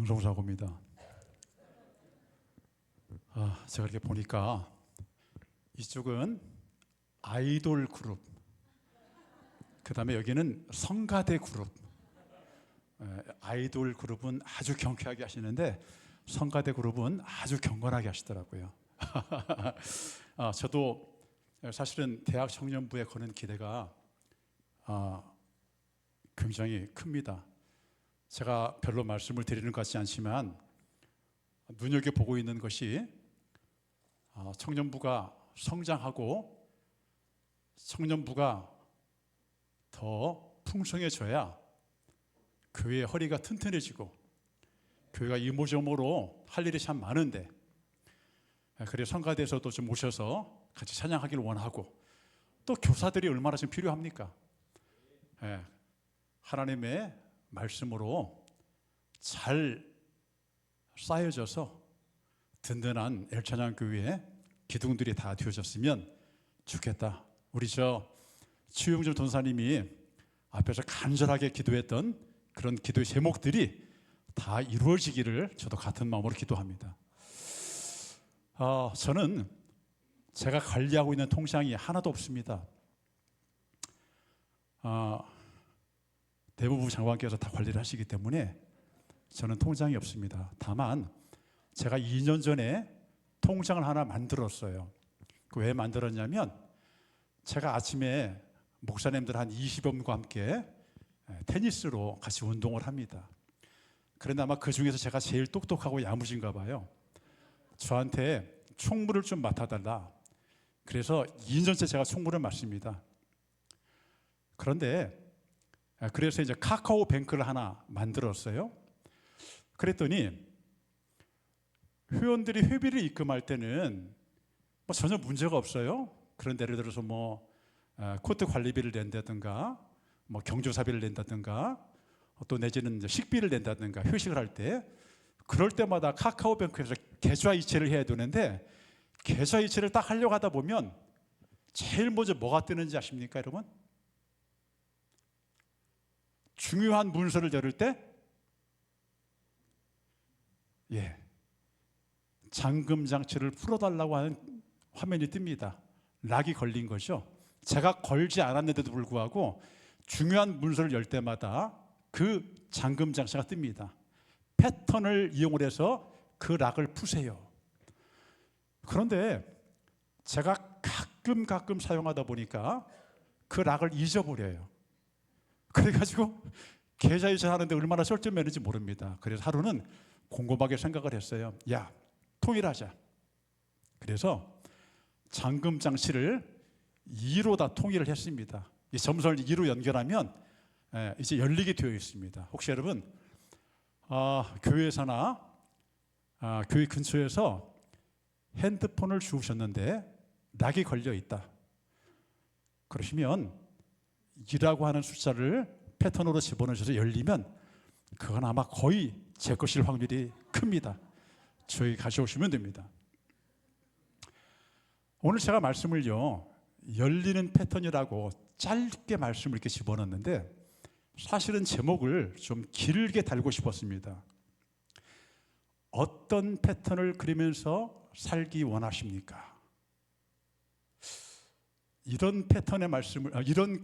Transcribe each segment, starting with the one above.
방송사고입니다. 제가 이렇게 보니까 이쪽은 아이돌 그룹, 그 다음에 여기는 성가대 그룹. 아이돌 그룹은 아주 경쾌하게 하시는데 성가대 그룹은 아주 경건하게 하시더라고요. 저도 사실은 대학 청년부에 거는 기대가 굉장히 큽니다. 제가 별로 말씀을 드리는 것 같지 않지만 눈여겨보고 있는 것이 청년부가 성장하고 청년부가 더 풍성해져야 교회의 허리가 튼튼해지고 교회가 이모저모로 할 일이 참 많은데, 그래서 성가대에서도 좀 오셔서 같이 찬양하기를 원하고, 또 교사들이 얼마나 좀 필요합니까? 하나님의 말씀으로 잘 쌓여져서 든든한 엘찬양교회에 기둥들이 다 되어졌으면 좋겠다. 우리 추용준 전사님이 앞에서 간절하게 기도했던 그런 기도의 제목들이 다 이루어지기를 저도 같은 마음으로 기도합니다. 저는 제가 관리하고 있는 통장이 하나도 없습니다. 대부분 장관께서 다 관리를 하시기 때문에 저는 통장이 없습니다. 다만 제가 2년 전에 통장을 하나 만들었어요. 왜 만들었냐면, 제가 아침에 목사님들 한 20여 분과 함께 테니스로 같이 운동을 합니다. 그런데 아마 그 중에서 제가 제일 똑똑하고 야무진가 봐요. 저한테 총무를 좀 맡아달라. 그래서 2년째 제가 총무를 맡습니다. 그래서 이제 카카오뱅크를 하나 만들었어요. 그랬더니 회원들이 회비를 입금할 때는 전혀 문제가 없어요. 그런데 예를 들어서 코트 관리비를 낸다든가, 경조사비를 낸다든가, 또 내지는 이제 식비를 낸다든가, 회식을 할 때, 그럴 때마다 카카오뱅크에서 계좌 이체를 해야 되는데, 계좌 이체를 딱 하려고 하다 보면 제일 먼저 뭐가 뜨는지 아십니까, 여러분? 중요한 문서를 열을 때 잠금 장치를 풀어달라고 하는 화면이 뜹니다. 락이 걸린 거죠. 제가 걸지 않았는데도 불구하고 중요한 문서를 열 때마다 그 잠금 장치가 뜹니다. 패턴을 이용을 해서 그 락을 푸세요. 그런데 제가 가끔 사용하다 보니까 그 락을 잊어버려요. 그래가지고 계좌 이체하는데 얼마나 쩔쩔매는지 모릅니다. 그래서 하루는 곰곰하게 생각을 했어요. 통일하자. 그래서 잠금 장치를 2로 다 통일을 했습니다. 이 점선을 2로 연결하면 이제 열리게 되어 있습니다. 혹시 여러분 교회에서나 교회 근처에서 핸드폰을 주우셨는데 락이 걸려 있다. 그러시면 2라고 하는 숫자를 패턴으로 집어넣으셔서 열리면 그건 아마 거의 제 것일 확률이 큽니다. 저희 가져오시면 됩니다. 오늘 제가 말씀을요, 열리는 패턴이라고 짧게 말씀을 이렇게 집어넣었는데, 사실은 제목을 좀 길게 달고 싶었습니다. 어떤 패턴을 그리면서 살기 원하십니까? 이런 패턴의 이런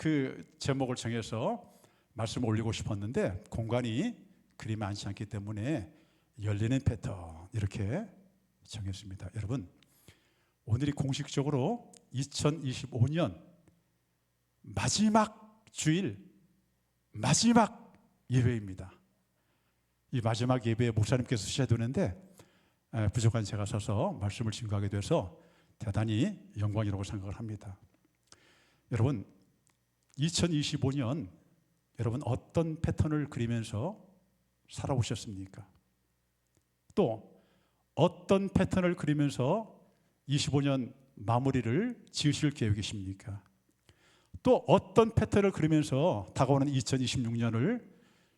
제목을 정해서 말씀을 올리고 싶었는데 공간이 그리 많지 않기 때문에 열리는 패턴 이렇게 정했습니다. 여러분, 오늘이 공식적으로 2025년 마지막 주일, 마지막 예배입니다. 이 마지막 예배에 목사님께서 쓰셔야 되는데 부족한 제가 서서 말씀을 증거하게 돼서 대단히 영광이라고 생각을 합니다. 여러분, 2025년 여러분 어떤 패턴을 그리면서 살아오셨습니까? 또 어떤 패턴을 그리면서 25년 마무리를 지으실 계획이십니까? 또 어떤 패턴을 그리면서 다가오는 2026년을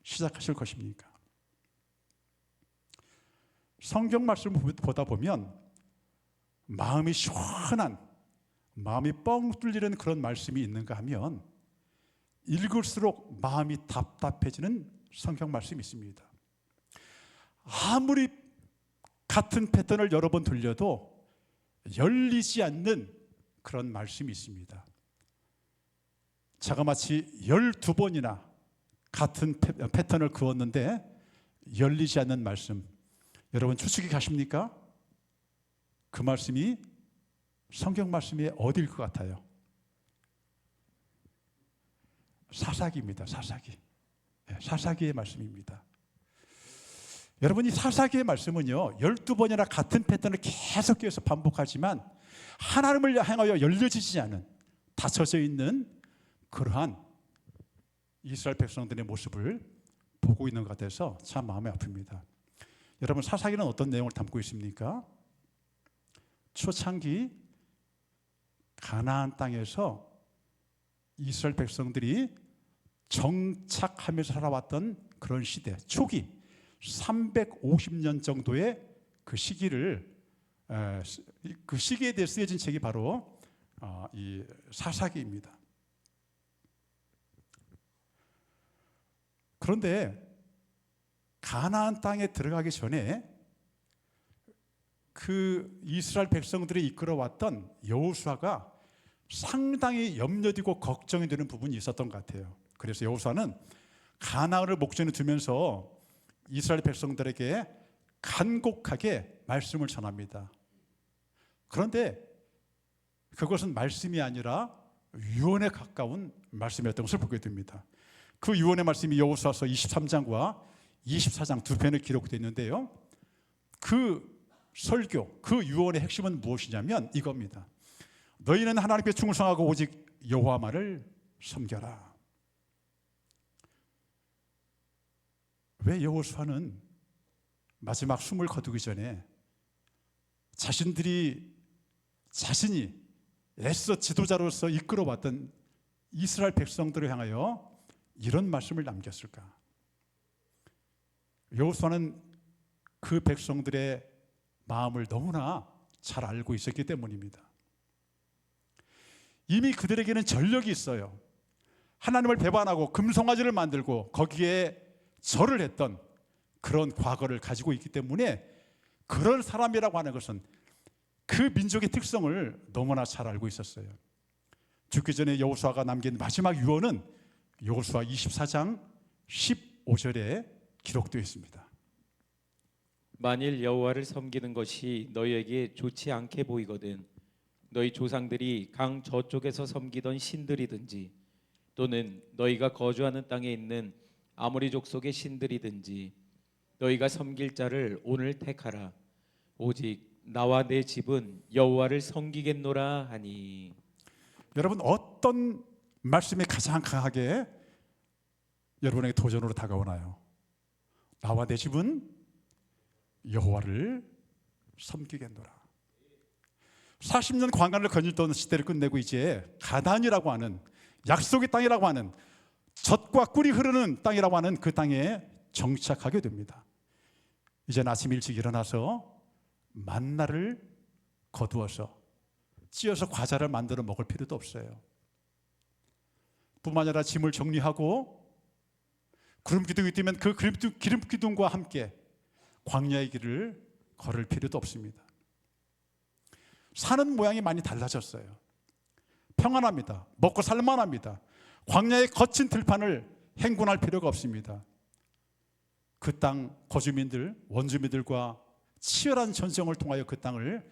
시작하실 것입니까? 성경 말씀을 보다 보면 마음이 시원한, 마음이 뻥 뚫리는 그런 말씀이 있는가 하면 읽을수록 마음이 답답해지는 성경 말씀이 있습니다. 아무리 같은 패턴을 여러 번 돌려도 열리지 않는 그런 말씀이 있습니다. 자그마치 12번이나 같은 패턴을 그었는데 열리지 않는 말씀, 여러분 추측이 가십니까? 그 말씀이 성경 말씀이 어디일 것 같아요? 사사기입니다. 사사기. 사사기의 말씀입니다. 여러분, 이 사사기의 말씀은요 12번이나 같은 패턴을 계속해서 반복하지만 하나님을 향하여 열려지지 않은, 닫혀져 있는 그러한 이스라엘 백성들의 모습을 보고 있는 것 같아서 참 마음이 아픕니다. 여러분, 사사기는 어떤 내용을 담고 있습니까? 초창기 가나안 땅에서 이스라엘 백성들이 정착하면서 살아왔던 그런 시대, 초기 350년 정도의 그 시기를, 그 시기에 대해 쓰여진 책이 바로 이 사사기입니다. 그런데 가나안 땅에 들어가기 전에 그 이스라엘 백성들이 이끌어왔던 여호수아가 상당히 염려되고 걱정이 되는 부분이 있었던 것 같아요. 그래서 여호수아는 가나안을 목전에 두면서 이스라엘 백성들에게 간곡하게 말씀을 전합니다. 그런데 그것은 말씀이 아니라 유언에 가까운 말씀이었던 것을 보게 됩니다. 그 유언의 말씀이 여호수아서 23장과 24장 두 편에 기록되어 있는데요, 그 설교, 그 유언의 핵심은 무엇이냐면 이겁니다. 너희는 하나님께 충성하고 오직 여호와만을 섬겨라. 왜 여호수아는 마지막 숨을 거두기 전에 자신이 애써 지도자로서 이끌어왔던 이스라엘 백성들을 향하여 이런 말씀을 남겼을까? 여호수아는 그 백성들의 마음을 너무나 잘 알고 있었기 때문입니다. 이미 그들에게는 전력이 있어요. 하나님을 배반하고 금송아지를 만들고 거기에 절을 했던 그런 과거를 가지고 있기 때문에 그런 사람이라고 하는 것은 그 민족의 특성을 너무나 잘 알고 있었어요. 죽기 전에 여호수아가 남긴 마지막 유언은 여호수아 24장 15절에 기록되어 있습니다. 만일 여호와를 섬기는 것이 너희에게 좋지 않게 보이거든 너희 조상들이 강 저쪽에서 섬기던 신들이든지 또는 너희가 거주하는 땅에 있는 아모리 족속의 신들이든지 너희가 섬길 자를 오늘 택하라. 오직 나와 내 집은 여호와를 섬기겠노라 하니. 여러분, 어떤 말씀이 가장 강하게 여러분에게 도전으로 다가오나요? 나와 내 집은 여호와를 섬기겠노라. 40년 광야를 거닐던 시대를 끝내고 이제 가나안이라고 하는 약속의 땅이라고 하는 젖과 꿀이 흐르는 땅이라고 하는 그 땅에 정착하게 됩니다. 이제는 아침 일찍 일어나서 만나를 거두어서 찧어서 과자를 만들어 먹을 필요도 없어요. 뿐만 아니라 짐을 정리하고 구름 기둥이 뛰면 그 기름 기둥과 함께 광야의 길을 걸을 필요도 없습니다. 사는 모양이 많이 달라졌어요. 평안합니다. 먹고 살만합니다. 광야의 거친 들판을 행군할 필요가 없습니다. 그 땅 거주민들, 원주민들과 치열한 전쟁을 통하여 그 땅을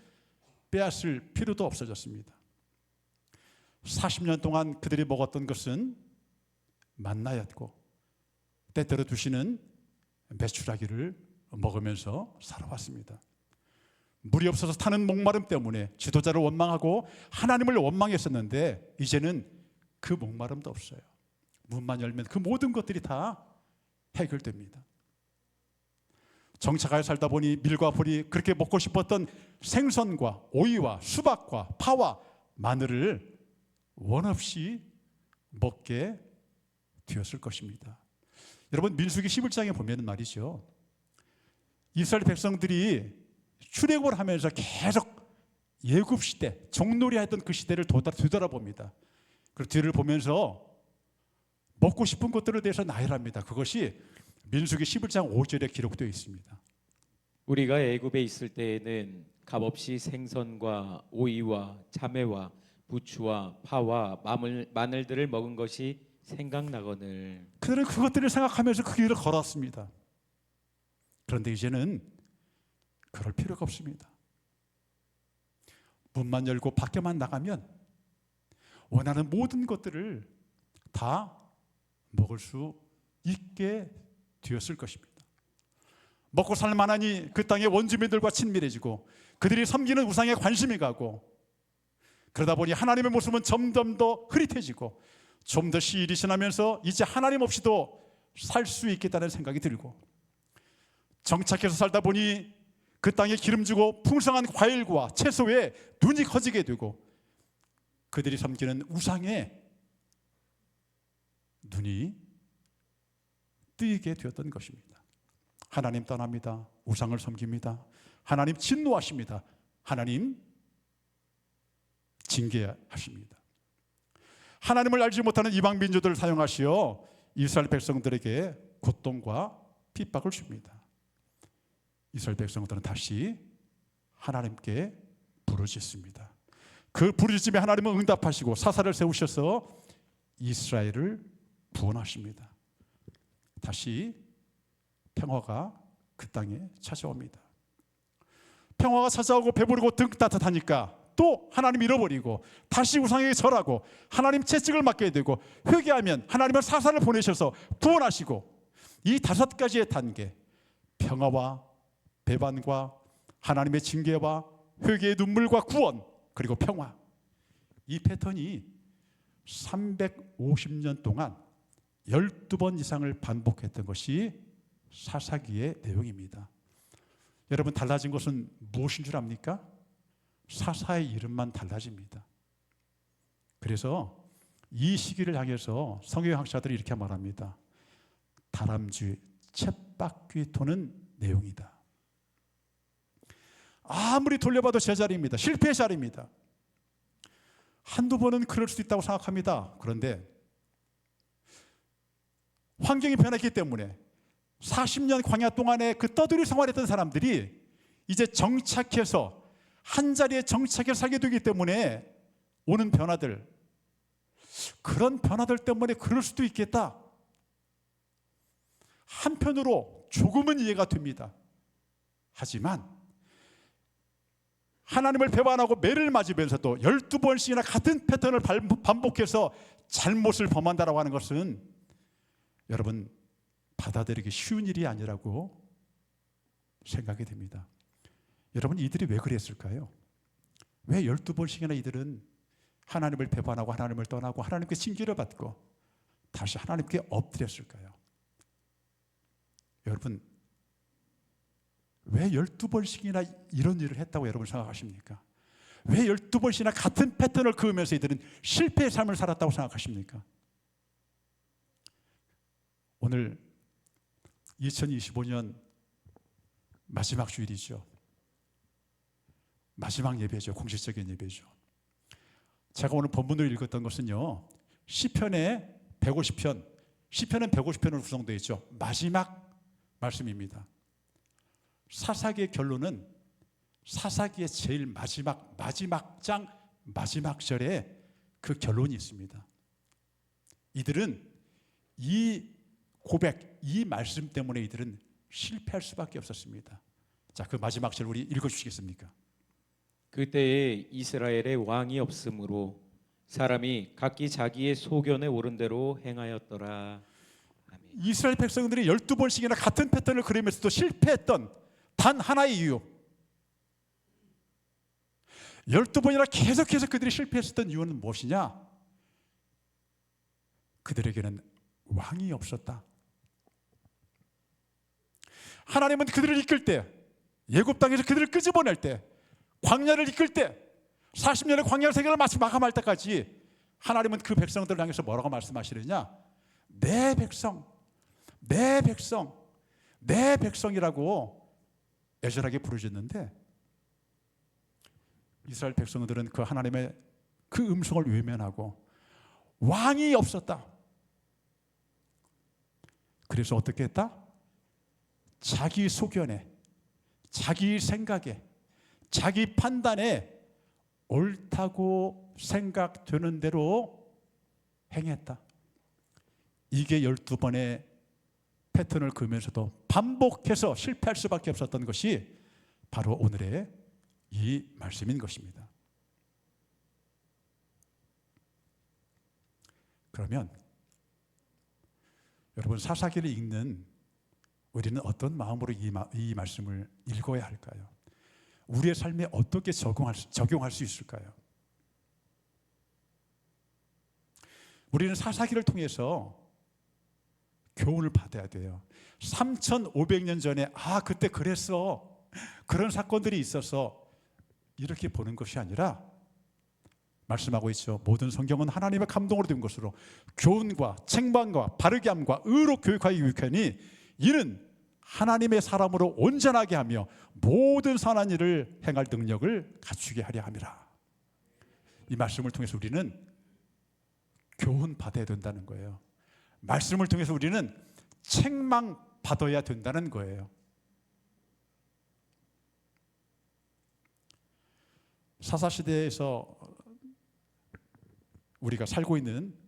빼앗을 필요도 없어졌습니다. 40년 동안 그들이 먹었던 것은 만나였고 때때로 두시는 메추라기를 먹으면서 살아왔습니다. 물이 없어서 타는 목마름 때문에 지도자를 원망하고 하나님을 원망했었는데 이제는 그 목마름도 없어요. 문만 열면 그 모든 것들이 다 해결됩니다. 정착하여 살다 보니 밀과 보리, 그렇게 먹고 싶었던 생선과 오이와 수박과 파와 마늘을 원 없이 먹게 되었을 것입니다. 여러분, 민수기 11장에 보면 말이죠, 이스라엘 백성들이 출애굽을 하면서 계속 예굽 시대, 종놀이 했던 그 시대를 되돌아봅니다. 그리고 뒤를 보면서 먹고 싶은 것들에 대해서 나열합니다. 그것이 민수기 11장 5절에 기록되어 있습니다. 우리가 애굽에 있을 때에는 값없이 생선과 오이와 자매와 부추와 파와 마늘들을 먹은 것이 생각나거늘. 그들은 그것들을 생각하면서 그 길을 걸었습니다. 그런데 이제는 그럴 필요가 없습니다. 문만 열고 밖에만 나가면 원하는 모든 것들을 다 먹을 수 있게 되었을 것입니다. 먹고 살만하니 그 땅의 원주민들과 친밀해지고 그들이 섬기는 우상에 관심이 가고, 그러다 보니 하나님의 모습은 점점 더 흐릿해지고 좀 더 시일이 지나면서 이제 하나님 없이도 살 수 있겠다는 생각이 들고, 정착해서 살다 보니 그 땅에 기름지고 풍성한 과일과 채소에 눈이 커지게 되고 그들이 섬기는 우상에 눈이 뜨이게 되었던 것입니다. 하나님 떠납니다. 우상을 섬깁니다. 하나님 진노하십니다. 하나님 징계하십니다. 하나님을 알지 못하는 이방 민족들을 사용하시어 이스라엘 백성들에게 고통과 핍박을 줍니다. 이스라엘 백성들은 다시 하나님께 부르짖습니다. 그 부르짖음에 하나님은 응답하시고 사사를 세우셔서 이스라엘을 구원하십니다. 다시 평화가 그 땅에 찾아옵니다. 평화가 찾아오고 배부르고 등 따뜻하니까 또 하나님 잃어버리고 다시 우상에게 절하고 하나님 채찍을 맞게 되고 회개하면 하나님은 사사를 보내셔서 구원하시고, 이 5가지의 단계, 평화와 배반과 하나님의 징계와 회개의 눈물과 구원 그리고 평화, 이 패턴이 350년 동안 12번 이상을 반복했던 것이 사사기의 내용입니다. 여러분, 달라진 것은 무엇인 줄 압니까? 사사의 이름만 달라집니다. 그래서 이 시기를 향해서 성경학자들이 이렇게 말합니다. 다람쥐 쳇바퀴 도는 내용이다. 아무리 돌려봐도 제자리입니다. 실패의 자리입니다. 한두 번은 그럴 수도 있다고 생각합니다. 그런데 환경이 변했기 때문에 40년 광야 동안에 그 떠돌이 생활했던 사람들이 이제 정착해서 한 자리에 정착해서 살게 되기 때문에 오는 변화들, 그런 변화들 때문에 그럴 수도 있겠다. 한편으로 조금은 이해가 됩니다. 하지만 하나님을 배반하고 매를 맞으면서도 12번씩이나 같은 패턴을 반복해서 잘못을 범한다라고 하는 것은 여러분, 받아들이기 쉬운 일이 아니라고 생각이 됩니다. 여러분, 이들이 왜 그랬을까요? 왜 12번씩이나 이들은 하나님을 배반하고 하나님을 떠나고 하나님께 징계를 받고 다시 하나님께 엎드렸을까요? 여러분, 왜 12번씩이나 이런 일을 했다고 여러분 생각하십니까? 왜 12번씩이나 같은 패턴을 그으면서 이들은 실패의 삶을 살았다고 생각하십니까? 오늘 2025년 마지막 주일이죠. 마지막 예배죠. 공식적인 예배죠. 제가 오늘 본문을 읽었던 것은요, 시편의 150편, 시편은 150편으로 구성되어 있죠. 마지막 말씀입니다. 사사기의 결론은 사사기의 제일 마지막 장 마지막 절에 그 결론이 있습니다. 이들은 이 고백, 이 말씀 때문에 이들은 실패할 수밖에 없었습니다. 자, 그 마지막 절 우리 읽어주시겠습니까? 그때에 이스라엘의 왕이 없으므로 사람이 각기 자기의 소견에 오른 대로 행하였더라. 아멘. 이스라엘 백성들이 12번씩이나 같은 패턴을 그리면서도 실패했던 단 하나의 이유, 12번이나 계속해서 그들이 실패했었던 이유는 무엇이냐? 그들에게는 왕이 없었다. 하나님은 그들을 이끌 때, 예굽 땅에서 그들을 끄집어낼 때, 광야를 이끌 때, 40년의 광야 세계를 마치 마감할 때까지 하나님은 그 백성들을 향해서 뭐라고 말씀하시느냐? 내 백성, 내 백성, 내 백성이라고 애절하게 부르짖는데, 이스라엘 백성들은 그 하나님의 그 음성을 외면하고 왕이 없었다. 그래서 어떻게 했다? 자기 소견에, 자기 생각에, 자기 판단에 옳다고 생각되는 대로 행했다. 이게 12번의 패턴을 그으면서도 반복해서 실패할 수밖에 없었던 것이 바로 오늘의 이 말씀인 것입니다. 그러면 여러분, 사사기를 읽는 우리는 어떤 마음으로 이 말씀을 읽어야 할까요? 우리의 삶에 어떻게 적용할 수 있을까요? 우리는 사사기를 통해서 교훈을 받아야 돼요. 3,500년 전에 그때 그랬어, 그런 사건들이 있어서 이렇게 보는 것이 아니라 말씀하고 있죠. 모든 성경은 하나님의 감동으로 된 것으로 교훈과 책망과 바르게 함과 의로 교육하여 유익하니 이는 하나님의 사람으로 온전하게 하며 모든 선한 일을 행할 능력을 갖추게 하려 함이라. 이 말씀을 통해서 우리는 교훈 받아야 된다는 거예요. 말씀을 통해서 우리는 책망 받아야 된다는 거예요. 사사시대에서 우리가 살고 있는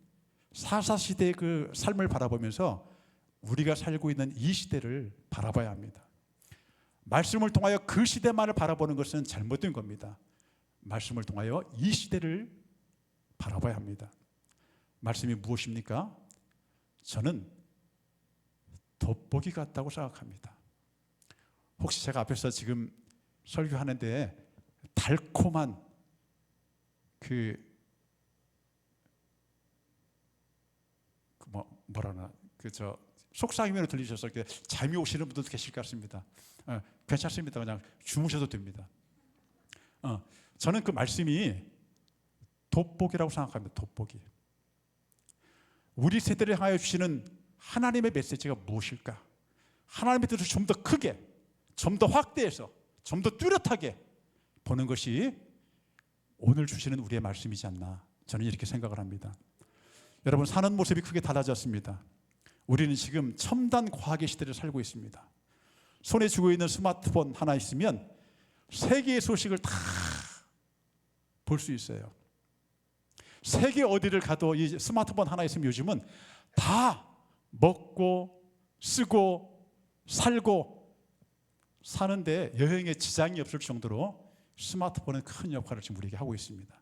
사사시대의 그 삶을 바라보면서 우리가 살고 있는 이 시대를 바라봐야 합니다. 말씀을 통하여 그 시대만을 바라보는 것은 잘못된 겁니다. 말씀을 통하여 이 시대를 바라봐야 합니다. 말씀이 무엇입니까? 저는 돋보기 같다고 생각합니다. 혹시 제가 앞에서 지금 설교하는데 달콤한 속삭임으로 들리셔서 잠이 오시는 분들도 계실 것 같습니다. 괜찮습니다. 그냥 주무셔도 됩니다. 저는 그 말씀이 돋보기라고 생각합니다. 돋보기. 우리 세대를 향하여 주시는 하나님의 메시지가 무엇일까? 하나님의 뜻을 좀 더 크게, 좀 더 확대해서, 좀 더 뚜렷하게 보는 것이 오늘 주시는 우리의 말씀이지 않나, 저는 이렇게 생각을 합니다. 여러분, 사는 모습이 크게 달라졌습니다. 우리는 지금 첨단 과학의 시대를 살고 있습니다. 손에 쥐고 있는 스마트폰 하나 있으면 세계의 소식을 다 볼 수 있어요. 세계 어디를 가도 이 스마트폰 하나 있으면 요즘은 다 먹고 쓰고 살고 사는데 여행에 지장이 없을 정도로 스마트폰은 큰 역할을 지금 우리에게 하고 있습니다.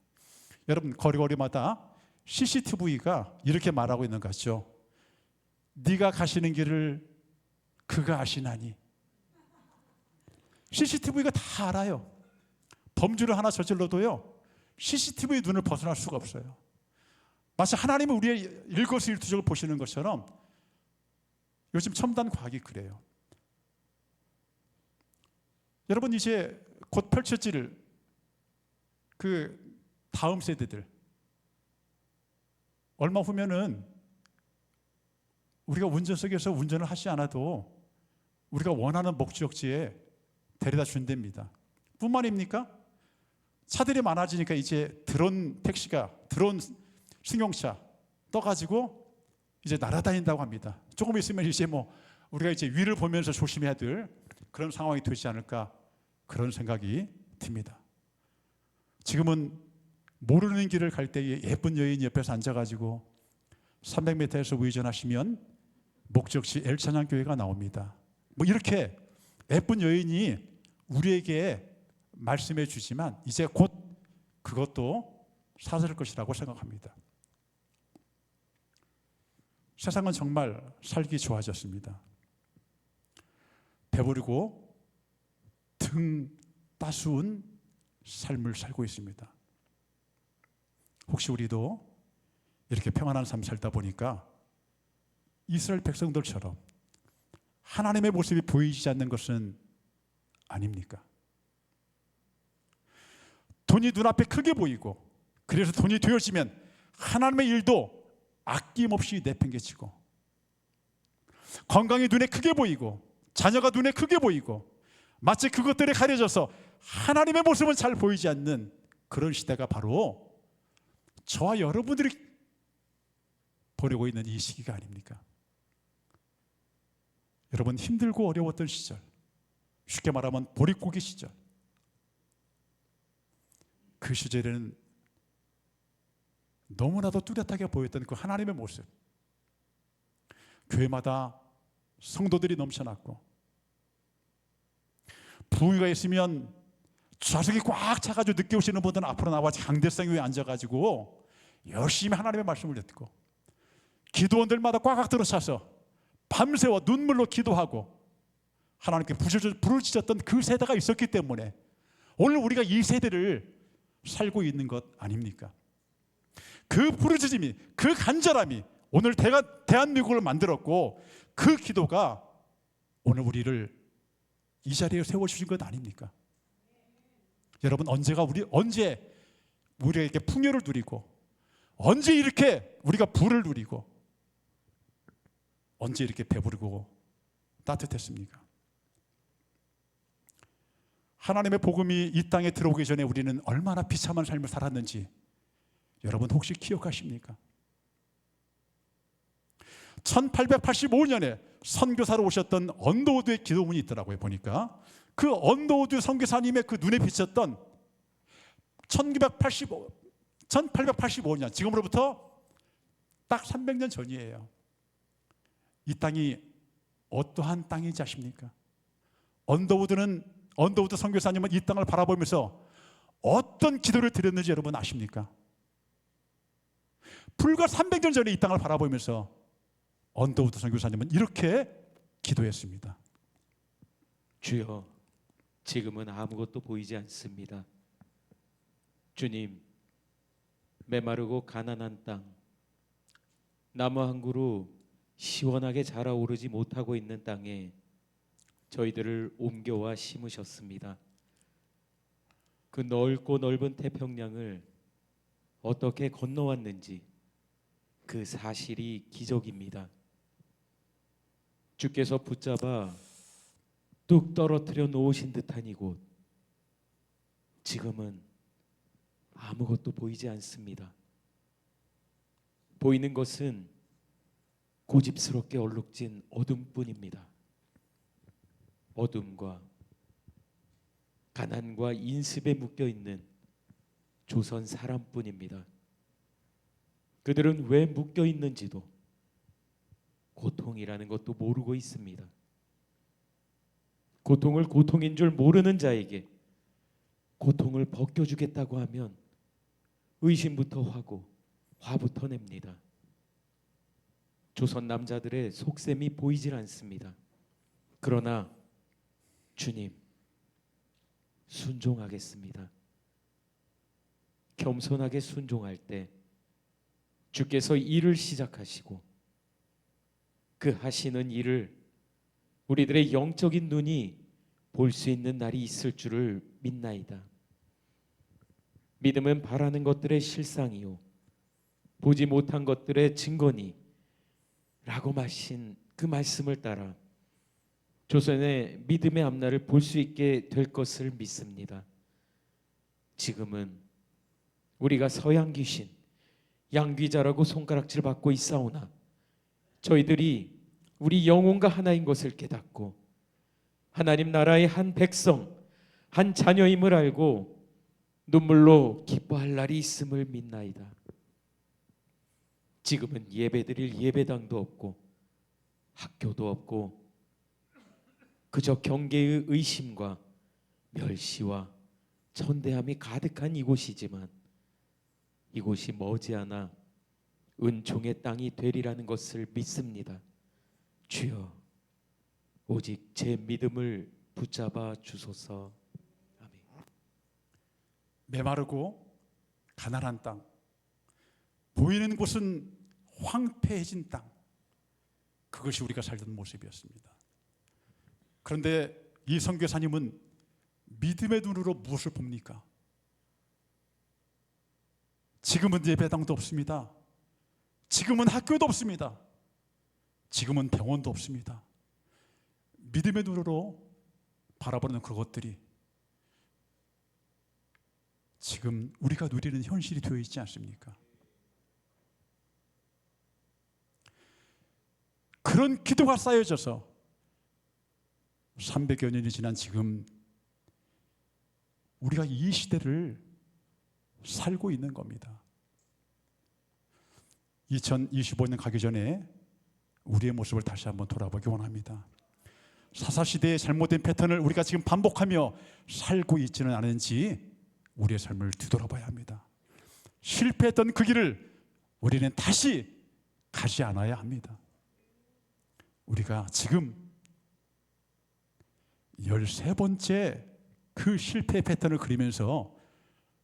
여러분, 거리마다 CCTV가 이렇게 말하고 있는 것 같죠. 네가 가시는 길을 그가 아시나니. CCTV가 다 알아요. 범죄를 하나 저질러도요, CCTV의 눈을 벗어날 수가 없어요. 마치 하나님은 우리의 일거수일투족을 보시는 것처럼 요즘 첨단 과학이 그래요. 여러분, 이제 곧 펼쳐질 그 다음 세대들, 얼마 후면은 우리가 운전석에서 운전을 하지 않아도 우리가 원하는 목적지에 데려다 준답니다. 뿐만입니까? 차들이 많아지니까 이제 드론 택시가, 드론 승용차 떠가지고 이제 날아다닌다고 합니다. 조금 있으면 이제 우리가 이제 위를 보면서 조심해야 될 그런 상황이 되지 않을까, 그런 생각이 듭니다. 지금은 모르는 길을 갈 때에 예쁜 여인이 옆에서 앉아가지고 300m에서 우회전하시면 목적지 엘찬양교회가 나옵니다. 이렇게 예쁜 여인이 우리에게 말씀해 주지만 이제 곧 그것도 사라질 것이라고 생각합니다. 세상은 정말 살기 좋아졌습니다. 배부르고 등 따스운 삶을 살고 있습니다. 혹시 우리도 이렇게 평안한 삶 살다 보니까 이스라엘 백성들처럼 하나님의 모습이 보이지 않는 것은 아닙니까? 돈이 눈앞에 크게 보이고, 그래서 돈이 되어지면 하나님의 일도 아낌없이 내팽개치고, 건강이 눈에 크게 보이고, 자녀가 눈에 크게 보이고, 마치 그것들에 가려져서 하나님의 모습은 잘 보이지 않는 그런 시대가 바로 저와 여러분들이 보내고 있는 이 시기가 아닙니까? 여러분, 힘들고 어려웠던 시절, 쉽게 말하면 보릿고기 시절. 그 시절에는 너무나도 뚜렷하게 보였던 그 하나님의 모습. 교회마다 성도들이 넘쳐났고, 부흥회가 있으면 좌석이 꽉 차가지고 늦게 오시는 분들은 앞으로 나와 강대상 위에 앉아가지고 열심히 하나님의 말씀을 듣고, 기도원들마다 꽉 들어차서 밤새워 눈물로 기도하고 하나님께 부르짖었던 그 세대가 있었기 때문에 오늘 우리가 이 세대를 살고 있는 것 아닙니까? 그 부르짖음이, 그 간절함이 오늘 대한민국을 만들었고, 그 기도가 오늘 우리를 이 자리에 세워주신 것 아닙니까? 여러분, 언제 우리가 이렇게 풍요를 누리고, 언제 이렇게 우리가 부를 누리고, 언제 이렇게 배부르고 따뜻했습니까? 하나님의 복음이 이 땅에 들어오기 전에 우리는 얼마나 비참한 삶을 살았는지 여러분 혹시 기억하십니까? 1885년에 선교사로 오셨던 언더우드의 기도문이 있더라고요. 보니까 그 언더우드 선교사님의 그 눈에 비쳤던 1885년, 지금으로부터 딱 300년 전이에요. 이 땅이 어떠한 땅인지 아십니까? 언더우드 선교사님은 이 땅을 바라보면서 어떤 기도를 드렸는지 여러분 아십니까? 불과 300년 전에 이 땅을 바라보면서 언더우드 선교사님은 이렇게 기도했습니다. 주여, 지금은 아무것도 보이지 않습니다. 주님, 메마르고 가난한 땅, 나무 한 그루 시원하게 자라오르지 못하고 있는 땅에 저희들을 옮겨와 심으셨습니다. 그 넓고 넓은 태평양을 어떻게 건너왔는지 그 사실이 기적입니다. 주께서 붙잡아 뚝 떨어뜨려 놓으신 듯한 이곳, 지금은 아무것도 보이지 않습니다. 보이는 것은 고집스럽게 얼룩진 어둠뿐입니다. 어둠과 가난과 인습에 묶여 있는 조선 사람뿐입니다. 그들은 왜 묶여 있는지도, 고통이라는 것도 모르고 있습니다. 고통을 고통인 줄 모르는 자에게 고통을 벗겨주겠다고 하면 의심부터 하고 화부터 냅니다. 조선 남자들의 속셈이 보이질 않습니다. 그러나 주님, 순종하겠습니다. 겸손하게 순종할 때 주께서 일을 시작하시고 그 하시는 일을 우리들의 영적인 눈이 볼 수 있는 날이 있을 줄을 믿나이다. 믿음은 바라는 것들의 실상이요 보지 못한 것들의 증거니 라고 마신 그 말씀을 따라 조선의 믿음의 앞날을 볼 수 있게 될 것을 믿습니다. 지금은 우리가 서양 귀신, 양귀자라고 손가락질 받고 있사오나 저희들이 우리 영혼과 하나인 것을 깨닫고 하나님 나라의 한 백성, 한 자녀임을 알고 눈물로 기뻐할 날이 있음을 믿나이다. 지금은 예배드릴 예배당도 없고 학교도 없고 그저 경계의 의심과 멸시와 천대함이 가득한 이곳이지만 이곳이 머지않아 은총의 땅이 되리라는 것을 믿습니다. 주여, 오직 제 믿음을 붙잡아 주소서. 아멘. 메마르고 가난한 땅, 보이는 곳은 황폐해진 땅, 그것이 우리가 살던 모습이었습니다. 그런데 이 선교사님은 믿음의 눈으로 무엇을 봅니까? 지금은 예배당도 없습니다. 지금은 학교도 없습니다. 지금은 병원도 없습니다. 믿음의 눈으로 바라보는 그것들이 지금 우리가 누리는 현실이 되어 있지 않습니까? 그런 기도가 쌓여져서 300여 년이 지난 지금 우리가 이 시대를 살고 있는 겁니다. 2025년 가기 전에 우리의 모습을 다시 한번 돌아보기 원합니다. 사사시대의 잘못된 패턴을 우리가 지금 반복하며 살고 있지는 않은지 우리의 삶을 뒤돌아봐야 합니다. 실패했던 그 길을 우리는 다시 가지 않아야 합니다. 우리가 지금 13번째 그 실패 패턴을 그리면서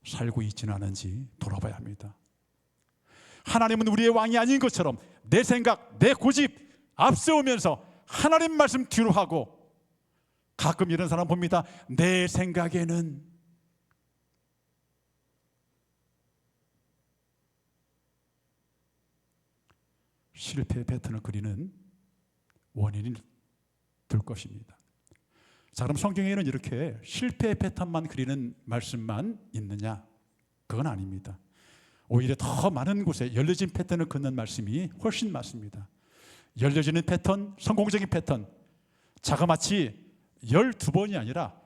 살고 있지는 않은지 돌아봐야 합니다. 하나님은 우리의 왕이 아닌 것처럼 내 생각, 내 고집 앞세우면서 하나님 말씀 뒤로 하고, 가끔 이런 사람 봅니다. 내 생각에는 실패 패턴을 그리는 원인이 될 것입니다. 자, 그럼 성경에는 이렇게 실패 패턴만 그리는 말씀만 있느냐? 그건 아닙니다. 오히려 더 많은 곳에 열려진 패턴을 긋는 말씀이 훨씬 많습니다. 열려지는 패턴, 성공적인 패턴, 자그마치 12번이 아니라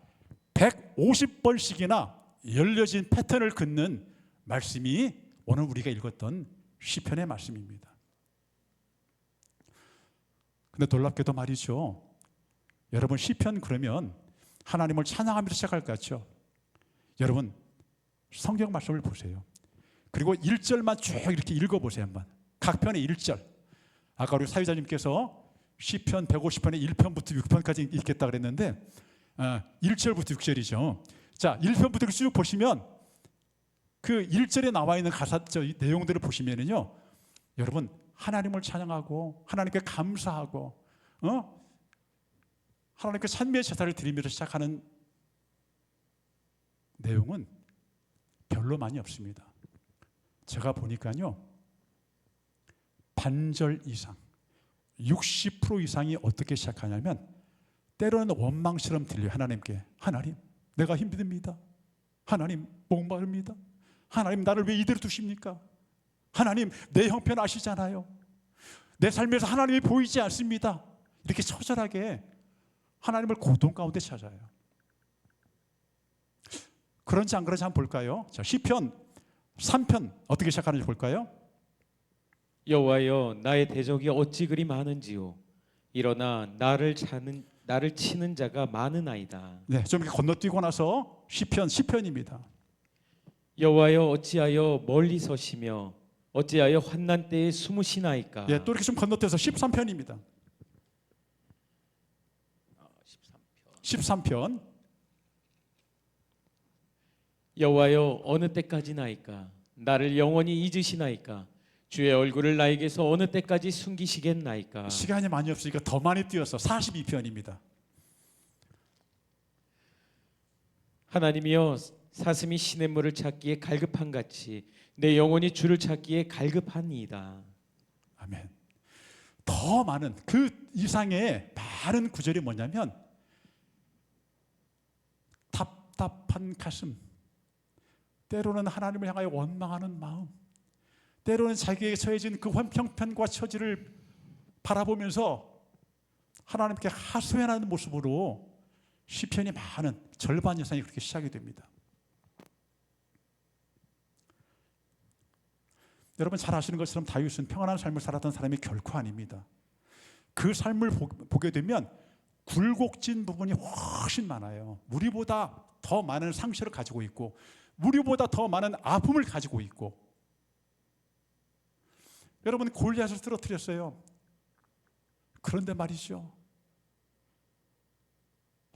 150번씩이나 열려진 패턴을 긋는 말씀이 오늘 우리가 읽었던 시편의 말씀입니다. 근데 놀랍게도 말이죠, 여러분, 시편 그러면 하나님을 찬양하면서 시작할 것 같죠? 여러분, 성경 말씀을 보세요. 그리고 1절만 쭉 이렇게 읽어보세요. 한번 각 편의 1절. 아까 우리 사회자님께서 시편 150편의 1편부터 6편까지 읽겠다 그랬는데 1절부터 6절이죠. 자, 1편부터 쭉 보시면 그 1절에 나와 있는 가사 내용들을 보시면은요, 여러분, 하나님을 찬양하고 하나님께 감사하고 하나님께 찬미의 제사를 드리면서 시작하는 내용은 별로 많이 없습니다. 제가 보니까요, 반절 이상, 60% 이상이 어떻게 시작하냐면 때로는 원망처럼 들려요. 하나님께, 하나님, 내가 힘듭니다. 하나님, 목마릅니다. 하나님, 나를 왜 이대로 두십니까? 하나님, 내 형편 아시잖아요. 내 삶에서 하나님이 보이지 않습니다. 이렇게 처절하게 하나님을 고통 가운데 찾아요. 그런지 안 그런지 한번 볼까요? 자, 시편 3편 어떻게 시작하는지 볼까요? 여호와여, 나의 대적이 어찌 그리 많은지요. 일어나 나를 치는 자가 많으나이다. 네, 좀 이렇게 건너뛰고 나서 시편 10편입니다. 여호와여, 어찌하여 멀리 서시며 어찌하여 환난 때에 숨으시나이까. 예, 또 이렇게 좀 건너뛰어서 13편입니다. 13편. 여호와여, 어느 때까지나이까. 나를 영원히 잊으시나이까. 주의 얼굴을 나에게서 어느 때까지 숨기시겠나이까. 시간이 많이 없으니까 더 많이 뛰어서 42편입니다. 하나님이여, 사슴이 시냇물을 찾기에 갈급한 같이 내 영혼이 주를 찾기에 갈급하니이다. 아멘. 더 많은 그 이상의 많은 구절이 뭐냐면 답답한 가슴, 때로는 하나님을 향하여 원망하는 마음, 때로는 자기에게 처해진 그 형편과 처지를 바라보면서 하나님께 하소연하는 모습으로 시편이 많은 절반 이상이 그렇게 시작이 됩니다. 여러분 잘 아시는 것처럼 다윗은 평안한 삶을 살았던 사람이 결코 아닙니다. 그 삶을 보게 되면 굴곡진 부분이 훨씬 많아요. 우리보다 더 많은 상처를 가지고 있고, 우리보다 더 많은 아픔을 가지고 있고. 여러분, 골리앗을 쓰러뜨렸어요. 그런데 말이죠,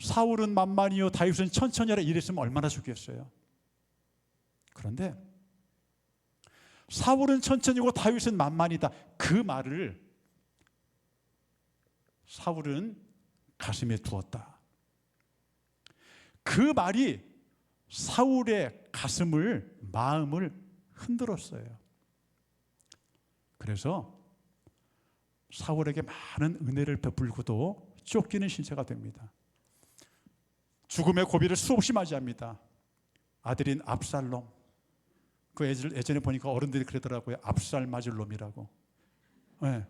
사울은 만만이요 다윗은 천천히 하라 이랬으면 얼마나 좋겠어요. 그런데 사울은 천천히고 다윗은 만만이다, 그 말을 사울은 가슴에 두었다. 그 말이 사울의 가슴을, 마음을 흔들었어요. 그래서 사울에게 많은 은혜를 베풀고도 쫓기는 신세가 됩니다. 죽음의 고비를 수없이 맞이합니다. 아들인 압살롬, 그 예전에 보니까 어른들이 그러더라고요. 압살 맞을 놈이라고. 네.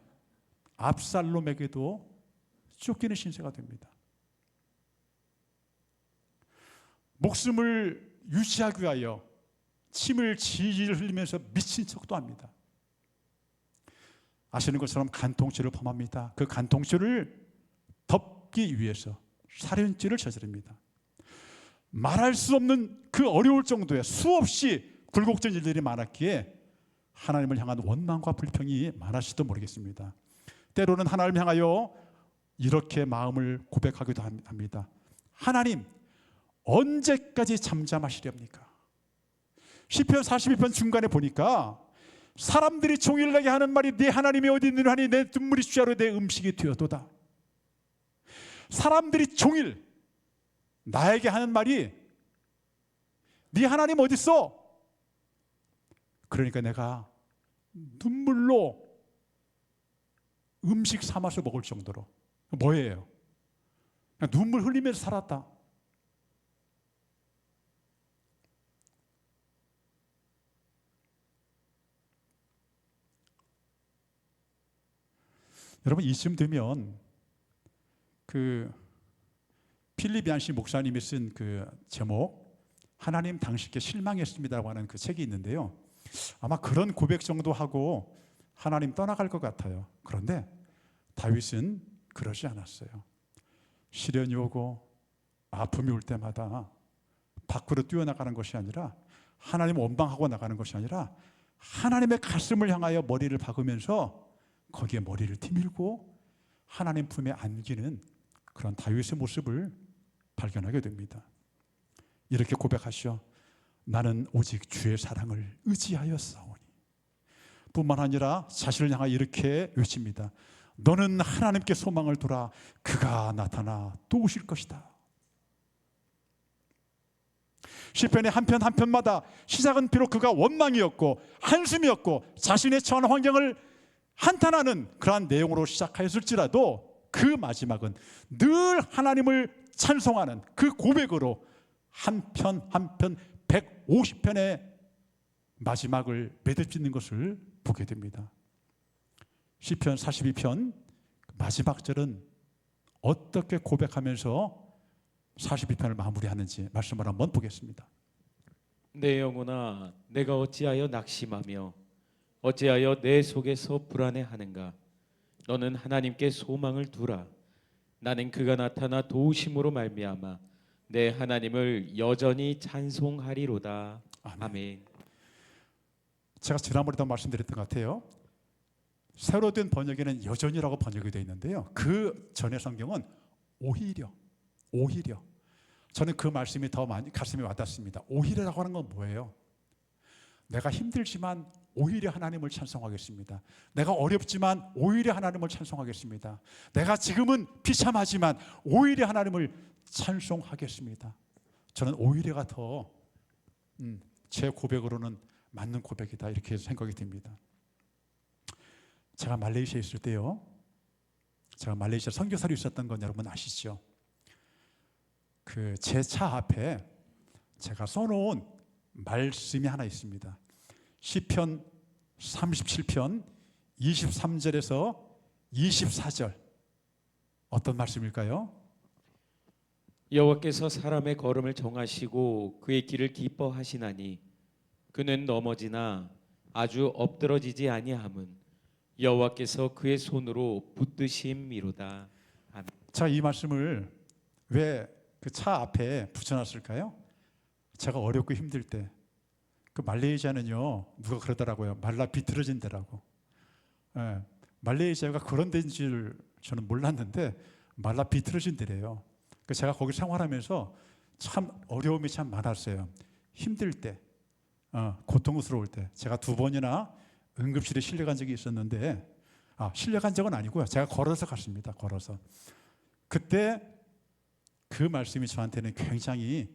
압살롬에게도 쫓기는 신세가 됩니다. 목숨을 유지하기 위하여 침을 질질 흘리면서 미친 척도 합니다. 아시는 것처럼 간통죄를 범합니다. 그 간통죄를 덮기 위해서 살인죄를 저지릅니다. 말할 수 없는 그 어려울 정도의 수없이 굴곡진 일들이 많았기에 하나님을 향한 원망과 불평이 많았을지도 모르겠습니다. 때로는 하나님을 향하여 이렇게 마음을 고백하기도 합니다. 하나님, 언제까지 잠잠하시렵니까? 시편 42편 중간에 보니까 사람들이 종일 내게 하는 말이 네 하나님이 어디 있느냐 하니 내 눈물이 주야로 내 음식이 되어도다. 사람들이 종일 나에게 하는 말이 네 하나님 어디 있어? 그러니까 내가 눈물로 음식 삼아서 먹을 정도로. 뭐예요? 그냥 눈물 흘리면서 살았다. 여러분, 이쯤 되면 그 필립 얀시 목사님이 쓴 그 제목 하나님 당신께 실망했습니다라고 하는 그 책이 있는데요. 아마 그런 고백 정도 하고 하나님 떠나갈 것 같아요. 그런데 다윗은 그러지 않았어요. 시련이 오고 아픔이 올 때마다 밖으로 뛰어나가는 것이 아니라 하나님을 원망하고 나가는 것이 아니라 하나님의 가슴을 향하여 머리를 박으면서 거기에 머리를 디밀고 하나님 품에 안기는 그런 다윗의 모습을 발견하게 됩니다. 이렇게 고백하시오. 나는 오직 주의 사랑을 의지하여 싸우니. 뿐만 아니라 자신을 향하여 이렇게 외칩니다. 너는 하나님께 소망을 두라. 그가 나타나 또 오실 것이다. 시편의 한 편 한 편마다 시작은 비록 그가 원망이었고 한숨이었고 자신의 처한 환경을 한탄하는 그러한 내용으로 시작하였을지라도 그 마지막은 늘 하나님을 찬송하는 그 고백으로 한 편 한 편 150편의 마지막을 맺어짓는 것을 보게 됩니다. 시편 42편 마지막 절은 어떻게 고백하면서 42편을 마무리하는지 말씀을 한번 보겠습니다. 내 영혼아, 내가 어찌하여 낙심하며 어찌하여 내 속에서 불안해하는가? 너는 하나님께 소망을 두라. 나는 그가 나타나 도우심으로 말미암아 내 하나님을 여전히 찬송하리로다. 아멘. 제가 지난번에도 말씀드렸던 것 같아요. 새로 된 번역에는 여전히라고 번역이 되어 있는데요. 그 전의 성경은 오히려. 저는 그 말씀이 더 많이 가슴에 와닿습니다. 오히려라고 하는 건 뭐예요? 내가 힘들지만 오히려 하나님을 찬송하겠습니다. 내가 어렵지만 오히려 하나님을 찬송하겠습니다. 내가 지금은 비참하지만 오히려 하나님을 찬송하겠습니다. 저는 오히려가 더 제 고백으로는 맞는 고백이다 이렇게 생각이 듭니다. 제가 말레이시아에 있을 때요. 제가 말레이시아 선교사로 있었던 건 여러분 아시죠? 그 제 차 앞에 제가 써놓은 말씀이 하나 있습니다. 시편 37편 23절에서 24절 어떤 말씀일까요? 여호와께서 사람의 걸음을 정하시고 그의 길을 기뻐하시나니 그는 넘어지나 아주 엎드러지지 아니함은 여호와께서 그의 손으로 붙드심이로다. 아멘. 자, 이 말씀을 왜 그 차 앞에 붙여놨을까요? 제가 어렵고 힘들 때 그 말레이시아는요 누가 그러더라고요. 말라 비틀어진 데라고. 예, 말레이시아가 그런 데인 줄 저는 몰랐는데 말라 비틀어진 데래요. 제가 거기 생활하면서 참 어려움이 참 많았어요. 힘들 때, 고통스러울 때 제가 2번이나 응급실에 실려간 적이 있었는데 실려간 적은 아니고요. 제가 걸어서 갔습니다. 걸어서. 그때 그 말씀이 저한테는 굉장히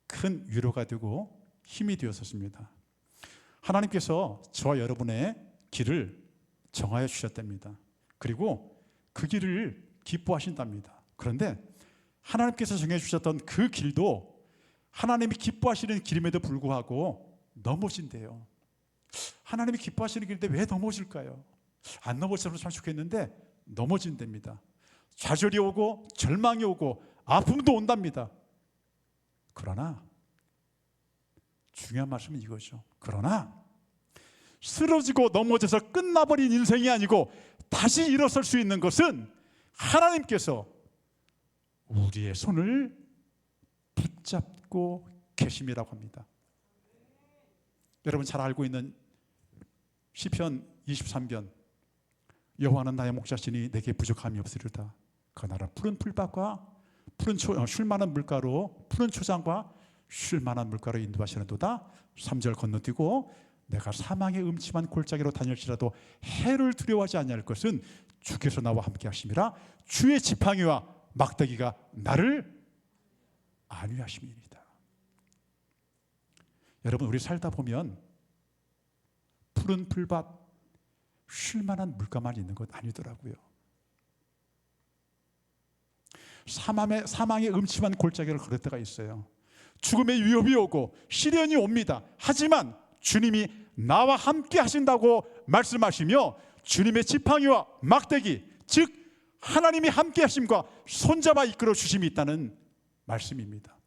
큰 위로가 되고 힘이 되었었습니다. 하나님께서 저와 여러분의 길을 정하여 주셨답니다. 그리고 그 길을 기뻐하신답니다. 그런데 하나님께서 정해주셨던 그 길도 하나님이 기뻐하시는 길임에도 불구하고 넘어진대요. 하나님이 기뻐하시는 길인데 왜 넘어질까요? 안 넘어졌으면 참 좋겠는데 넘어진답니다. 좌절이 오고 절망이 오고 아픔도 온답니다. 그러나 중요한 말씀은 이거죠. 그러나 쓰러지고 넘어져서 끝나버린 인생이 아니고 다시 일어설 수 있는 것은 하나님께서 우리의 손을 붙잡고 계심이라고 합니다. 여러분 잘 알고 있는 시편 23편, 여호와는 나의 목자시니 내게 부족함이 없으리로다. 그나라 푸른 풀밭과 쉴만한 물가로, 푸른 초장과 쉴만한 물가로 인도하시는도다. 3절 건너뛰고 내가 사망의 음침한 골짜기로 다닐지라도 해를 두려워하지 아니할 것은 주께서 나와 함께 하심이라. 주의 지팡이와 막대기가 나를 안위하심이니이다. 여러분 우리 살다 보면 푸른 풀밭, 쉴만한 물가만 있는 것 아니더라고요. 사망의 음침한 골짜기를 걸을 때가 있어요. 죽음의 위협이 오고 시련이 옵니다. 하지만 주님이 나와 함께 하신다고 말씀하시며 주님의 지팡이와 막대기, 즉 하나님이 함께 하심과 손잡아 이끌어 주심이 있다는 말씀입니다.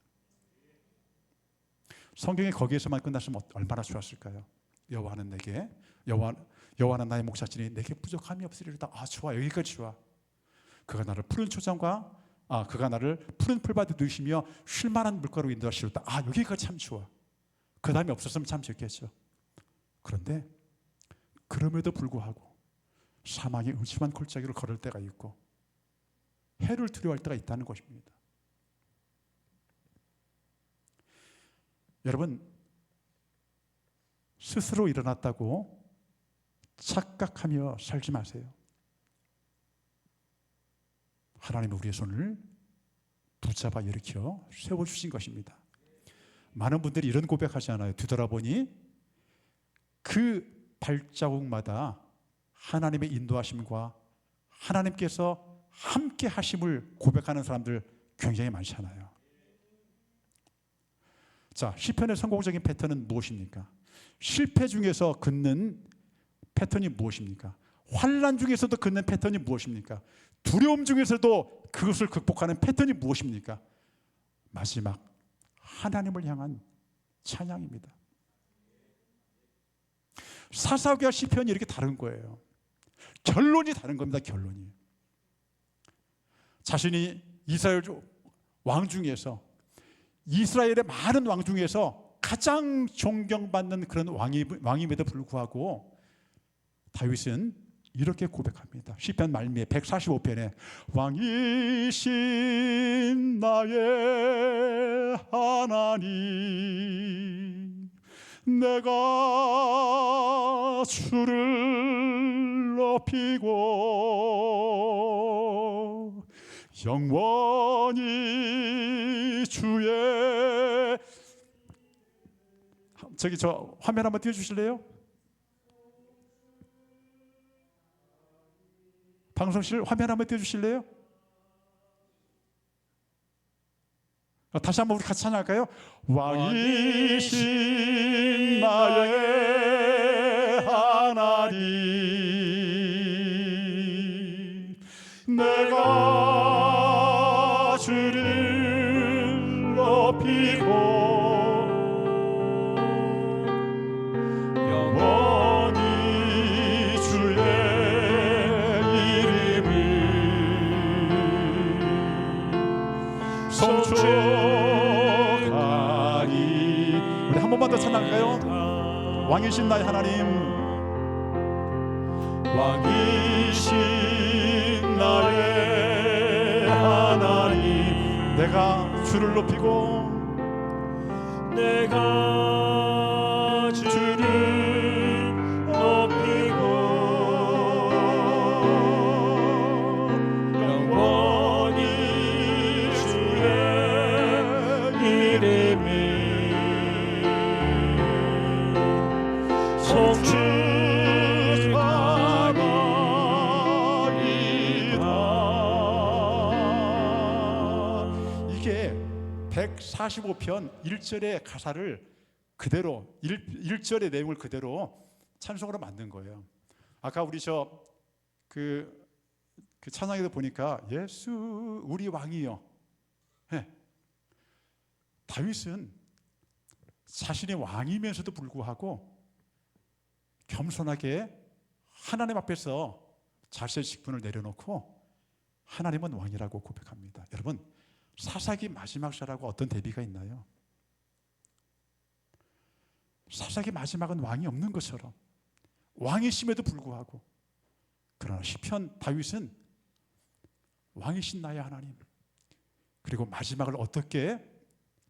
성경이 거기에서만 끝났으면 얼마나 좋았을까요? 여호와는 나의 목자시니 내게 부족함이 없으리로다. 좋아, 여기까지 좋아. 그가 나를 푸른 풀밭에 두시며 쉴만한 물가로 인도하시리로다. 여기까지 참 좋아. 그 다음에 없었으면 참 좋겠죠. 그런데 그럼에도 불구하고 사망의 음침한 골짜기를 걸을 때가 있고 해를 두려워할 때가 있다는 것입니다. 여러분 스스로 일어났다고 착각하며 살지 마세요. 하나님은 우리의 손을 붙잡아 일으켜 세워주신 것입니다. 많은 분들이 이런 고백하지 않아요? 뒤돌아보니 그 발자국마다 하나님의 인도하심과 하나님께서 함께 하심을 고백하는 사람들 굉장히 많잖아요. 자, 시편의 성공적인 패턴은 무엇입니까? 실패 중에서 긋는 패턴이 무엇입니까? 환난 중에서도 긋는 패턴이 무엇입니까? 두려움 중에서도 그것을 극복하는 패턴이 무엇입니까? 마지막 하나님을 향한 찬양입니다. 사사기와 시편이 이렇게 다른 거예요. 결론이 다른 겁니다. 결론이. 자신이 이스라엘 왕 중에서, 이스라엘의 많은 왕 중에서 가장 존경받는 그런 왕임에도 불구하고 다윗은 이렇게 고백합니다. 시편 말미에 145편에 왕이신 나의 하나님, 내가 주를 높이고 영원히 주의 저 화면 한번 띄워주실래요? 방송실 화면 한번 띄워주실래요? 다시 한번 우리 같이 찬양할까요? 왕이신 나의 하나님, 내가 주를 높이고 영원히 주의 이름을 송축하니. 우리 한 번만 더 찬양할까요? 왕이신 나의 하나님, 왕이신 나의 하나님, 내가 주를 높이고 내가 주를 높이고 영원히 주의 이름을 송축하나이다. 이게 145편 1절의 가사를 그대로 1절의 내용을 그대로 찬송으로 만든 거예요. 아까 우리 그 찬양에도 보니까 예수 우리 왕이요. 네. 다윗은 자신이 왕이면서도 불구하고 겸손하게 하나님 앞에서 자신의 직분을 내려놓고 하나님은 왕이라고 고백합니다. 여러분, 사사기 마지막 절하고 어떤 대비가 있나요? 사사기 마지막은 왕이 없는 것처럼 왕이심에도 불구하고, 그러나 시편 다윗은 왕이신 나의 하나님, 그리고 마지막을 어떻게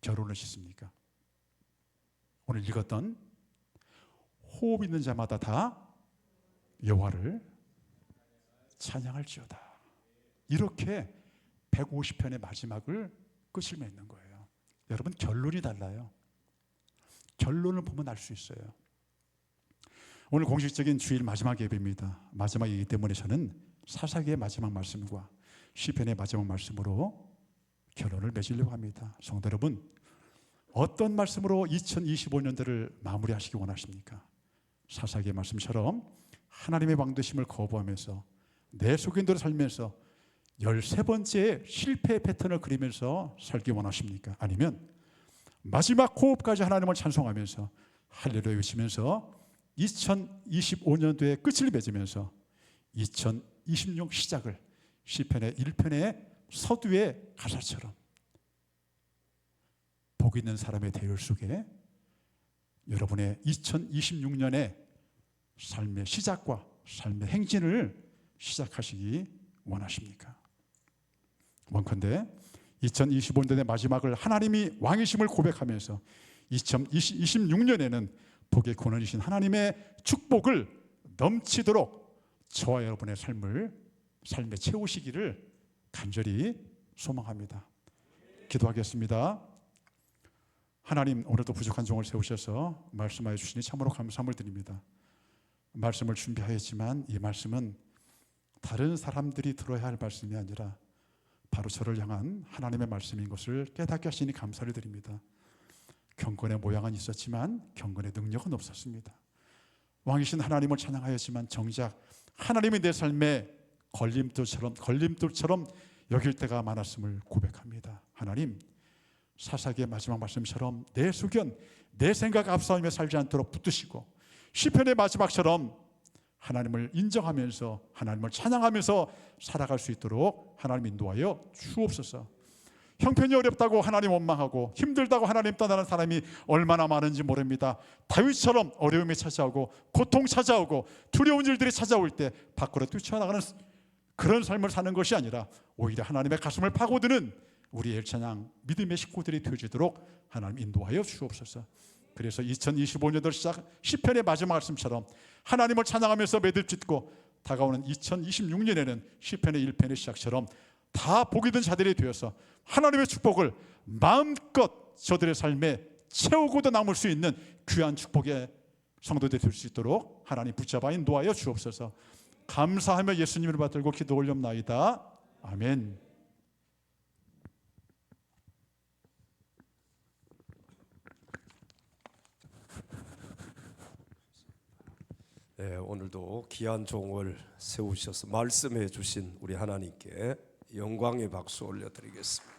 결혼을 짓습니까? 오늘 읽었던 호흡 있는 자마다 다 여호와를 찬양할지어다, 이렇게 150편의 마지막을 끝을 맺는 거예요. 여러분, 결론이 달라요. 결론을 보면 알 수 있어요. 오늘 공식적인 주일 마지막 예배입니다. 마지막이기 때문에 저는 사사기의 마지막 말씀과 시편의 마지막 말씀으로 결론을 맺으려고 합니다. 성도 여러분, 어떤 말씀으로 2025년도를 마무리하시기 원하십니까? 사사기의 말씀처럼 하나님의 왕되심을 거부하면서 내 속인대로 살면서 13번째 실패의 패턴을 그리면서 살기 원하십니까? 아니면 마지막 호흡까지 하나님을 찬송하면서 할렐루야 외치면서 2025년도의 끝을 맺으면서 2026 시작을 시편의 1편의 서두의 가사처럼 복 있는 사람의 대열 속에 여러분의 2026년의 삶의 시작과 삶의 행진을 시작하시기 원하십니까? 원컨대 2025년의 마지막을 하나님이 왕이심을 고백하면서 2026년에는 복의 근원이신 하나님의 축복을 넘치도록 저와 여러분의 삶에 채우시기를 간절히 소망합니다. 기도하겠습니다. 하나님, 오늘도 부족한 종을 세우셔서 말씀하여 주시니 참으로 감사함을 드립니다. 말씀을 준비하였지만 이 말씀은 다른 사람들이 들어야 할 말씀이 아니라 바로 저를 향한 하나님의 말씀인 것을 깨닫게 하시니 감사를 드립니다. 경건의 모양은 있었지만 경건의 능력은 없었습니다. 왕이신 하나님을 찬양하였지만 정작 하나님이 내 삶에 걸림돌처럼 여길 때가 많았음을 고백합니다. 하나님, 사사기의 마지막 말씀처럼 내 소견, 내 생각 앞서며 살지 않도록 붙드시고 시편의 마지막처럼 하나님을 인정하면서 하나님을 찬양하면서 살아갈 수 있도록 하나님 인도하여 주옵소서. 형편이 어렵다고 하나님 원망하고 힘들다고 하나님 떠나는 사람이 얼마나 많은지 모릅니다. 다윗처럼 어려움이 찾아오고 고통 찾아오고 두려운 일들이 찾아올 때 밖으로 뛰쳐나가는 그런 삶을 사는 것이 아니라 오히려 하나님의 가슴을 파고드는 우리 엘찬양 믿음의 식구들이 되어지도록 하나님 인도하여 주옵소서. 그래서 2025년도 시작 시편의 마지막 말씀처럼 하나님을 찬양하면서 매듭짓고 다가오는 2026년에는 시편의 1편의 시작처럼 다 복이 든 자들이 되어서 하나님의 축복을 마음껏 저들의 삶에 채우고도 남을 수 있는 귀한 축복의 성도들이 될 수 있도록 하나님 붙잡아 인도하여 주옵소서. 감사하며 예수님을 받들고 기도 올렵나이다. 아멘. 네, 오늘도 귀한 종을 세우셔서 말씀해 주신 우리 하나님께 영광의 박수 올려드리겠습니다.